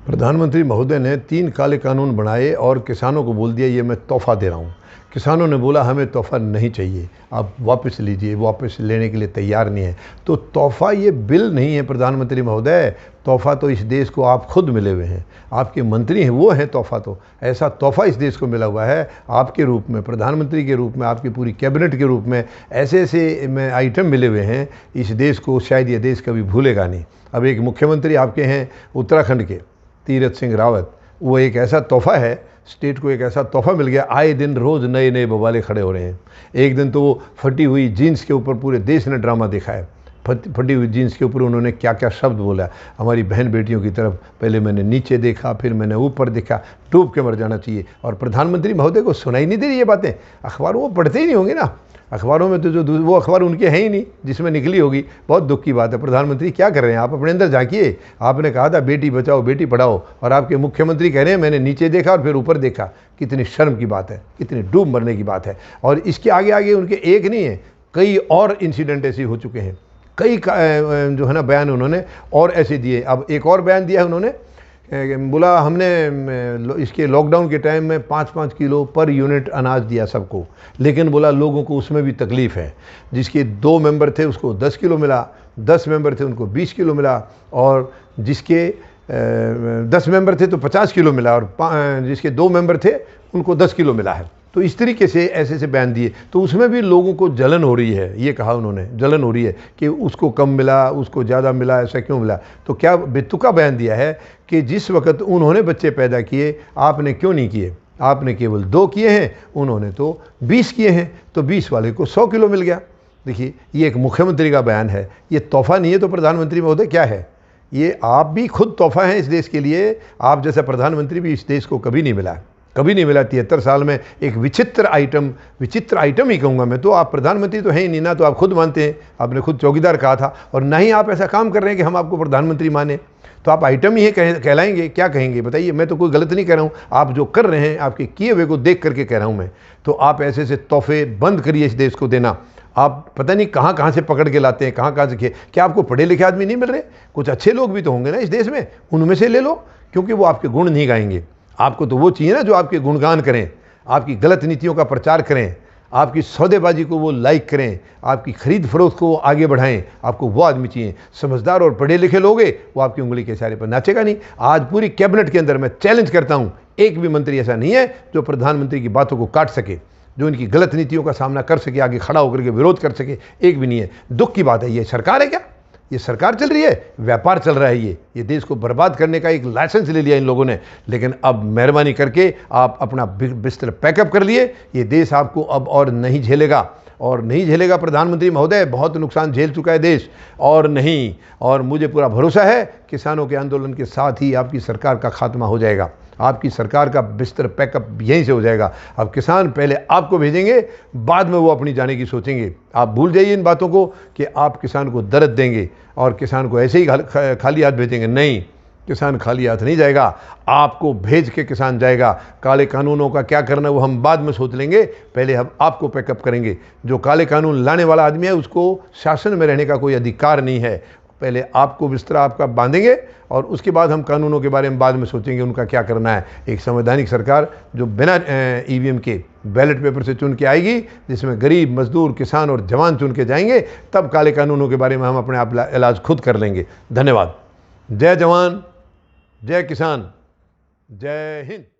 प्रधानमंत्री महोदय ने 3 काले कानून बनाए और किसानों को बोल दिया ये मैं तोहफ़ा दे रहा हूँ। किसानों ने बोला हमें तोहफ़ा नहीं चाहिए, आप वापस लीजिए, वापस लेने के लिए तैयार नहीं है। तो तोहफ़ा ये बिल नहीं है प्रधानमंत्री महोदय, तोहफ़ा तो इस देश को आप खुद मिले हुए हैं, आपके मंत्री हैं वो हैं तोहफ़ा। तो ऐसा तोहफ़ा इस देश को मिला हुआ है आपके रूप में, प्रधानमंत्री के रूप में, आपकी पूरी कैबिनेट के रूप में ऐसे ऐसे में आइटम मिले हुए हैं इस देश को, शायद ये देश कभी भूलेगा नहीं। अब एक मुख्यमंत्री आपके हैं उत्तराखंड के, तीरथ सिंह रावत, वो एक ऐसा तोहफ़ा है, स्टेट को एक ऐसा तोहफ़ा मिल गया। आए दिन रोज़ नए नए बवाले खड़े हो रहे हैं। एक दिन तो वो फटी हुई जीन्स के ऊपर पूरे देश ने ड्रामा देखा है। फटी हुई जीन्स के ऊपर उन्होंने क्या क्या शब्द बोला हमारी बहन बेटियों की तरफ। पहले मैंने नीचे देखा, फिर मैंने ऊपर देखा, डूब के मर जाना चाहिए। और प्रधानमंत्री महोदय को सुनाई नहीं दे रही ये बातें, अखबारों वो पढ़ते ही नहीं होंगे ना। अखबारों में तो जो वो अखबार उनके हैं ही नहीं जिसमें निकली होगी। बहुत दुख की बात है। प्रधानमंत्री क्या कर रहे हैं, आप अपने अंदर झांकिए। आपने कहा था बेटी बचाओ बेटी पढ़ाओ, और आपके मुख्यमंत्री कह रहे हैं मैंने नीचे देखा और फिर ऊपर देखा। कितनी शर्म की बात है, कितनी डूब मरने की बात है। और इसके आगे आगे उनके एक नहीं है, कई और इंसिडेंट ऐसे हो चुके हैं। कई जो है ना बयान उन्होंने और ऐसे दिए। अब एक और बयान दिया है उन्होंने, बोला हमने इसके लॉकडाउन के टाइम में 5-5 किलो पर यूनिट अनाज दिया सबको, लेकिन बोला लोगों को उसमें भी तकलीफ़ है। जिसके 2 मेंबर थे उसको 10 किलो मिला, 10 मेंबर थे उनको 20 किलो मिला, और जिसके 10 मेंबर थे तो 50 किलो मिला, और जिसके 2 मेंबर थे उनको 10 किलो मिला है। तो इस तरीके से ऐसे ऐसे बयान दिए। तो उसमें भी लोगों को जलन हो रही है, ये कहा उन्होंने, जलन हो रही है कि उसको कम मिला, उसको ज़्यादा मिला, ऐसा क्यों मिला। तो क्या बेतुका बयान दिया है कि जिस वक्त उन्होंने बच्चे पैदा किए आपने क्यों नहीं किए, आपने केवल 2 किए हैं, उन्होंने तो 20 किए हैं, तो 20 वाले को 100 किलो मिल गया। देखिए ये एक मुख्यमंत्री का बयान है, ये तोहफ़ा नहीं है। तो प्रधानमंत्री महोदय क्या है ये, आप भी खुद तोहफ़ा हैं इस देश के लिए। आप जैसा प्रधानमंत्री भी इस देश को कभी नहीं मिला, कभी नहीं मिला। 73 साल में एक विचित्र आइटम ही कहूँगा मैं तो। आप प्रधानमंत्री तो हैं ही नहीं ना, तो आप खुद मानते हैं, आपने खुद चौकीदार कहा था, और ना ही आप ऐसा काम कर रहे हैं कि हम आपको प्रधानमंत्री माने। तो आप आइटम ही कहलाएंगे, क्या कहेंगे बताइए। मैं तो कोई गलत नहीं कह रहा हूँ, आप जो कर रहे हैं आपके किए हुए को देख करके कह रहा हूँ मैं। तो आप ऐसे ऐसे तोहफे बंद करिए इस देश को देना। आप पता नहीं कहाँ कहाँ से पकड़ के लाते हैं, कहाँ कहाँ से क्या आपको पढ़े लिखे आदमी नहीं मिल रहे? कुछ अच्छे लोग भी तो होंगे ना इस देश में, उनमें से ले लो, क्योंकि वो आपके गुण नहीं गाएंगे। आपको तो वो चाहिए ना जो आपके गुणगान करें, आपकी गलत नीतियों का प्रचार करें, आपकी सौदेबाजी को वो लाइक करें, आपकी खरीद फरोख्त को आगे बढ़ाएं। आपको वो आदमी चाहिए। समझदार और पढ़े लिखे लोग हैं, वो आपकी उंगली के इशारे पर नाचेगा नहीं। आज पूरी कैबिनेट के अंदर मैं चैलेंज करता हूं, एक भी मंत्री ऐसा नहीं है जो प्रधानमंत्री की बातों को काट सके, जो इनकी गलत नीतियों का सामना कर सके, आगे खड़ा होकर के विरोध कर सके, एक भी नहीं है। दुख की बात है। ये सरकार है क्या? ये सरकार चल रही है, व्यापार चल रहा है। ये देश को बर्बाद करने का एक लाइसेंस ले लिया इन लोगों ने। लेकिन अब मेहरबानी करके आप अपना बिस्तर पैकअप कर लिए। ये देश आपको अब और नहीं झेलेगा, और नहीं झेलेगा प्रधानमंत्री महोदय। बहुत नुकसान झेल चुका है देश, और नहीं, और मुझे पूरा भरोसा है किसानों के आंदोलन के साथ ही आपकी सरकार का खात्मा हो जाएगा। आपकी सरकार का बिस्तर पैकअप यहीं से हो जाएगा। अब किसान पहले आपको भेजेंगे, बाद में वो अपनी जाने की सोचेंगे। आप भूल जाइए इन बातों को कि आप किसान को दर्द देंगे और किसान को ऐसे ही खाली हाथ भेजेंगे। नहीं, किसान खाली हाथ नहीं जाएगा, आपको भेज के किसान जाएगा। काले कानूनों का क्या करना है वो हम बाद में सोच लेंगे, पहले हम आपको पैकअप करेंगे। जो काले कानून लाने वाला आदमी है उसको शासन में रहने का कोई अधिकार नहीं है। पहले आपको बिस्तरा आपका बांधेंगे और उसके बाद हम कानूनों के बारे में बाद में सोचेंगे उनका क्या करना है। एक संवैधानिक सरकार जो बिना ईवीएम के बैलेट पेपर से चुन के आएगी, जिसमें गरीब, मजदूर, किसान और जवान चुन के जाएंगे, तब काले कानूनों के बारे में हम अपने आप इलाज खुद कर लेंगे। धन्यवाद। जय जवान, जय किसान, जय हिंद।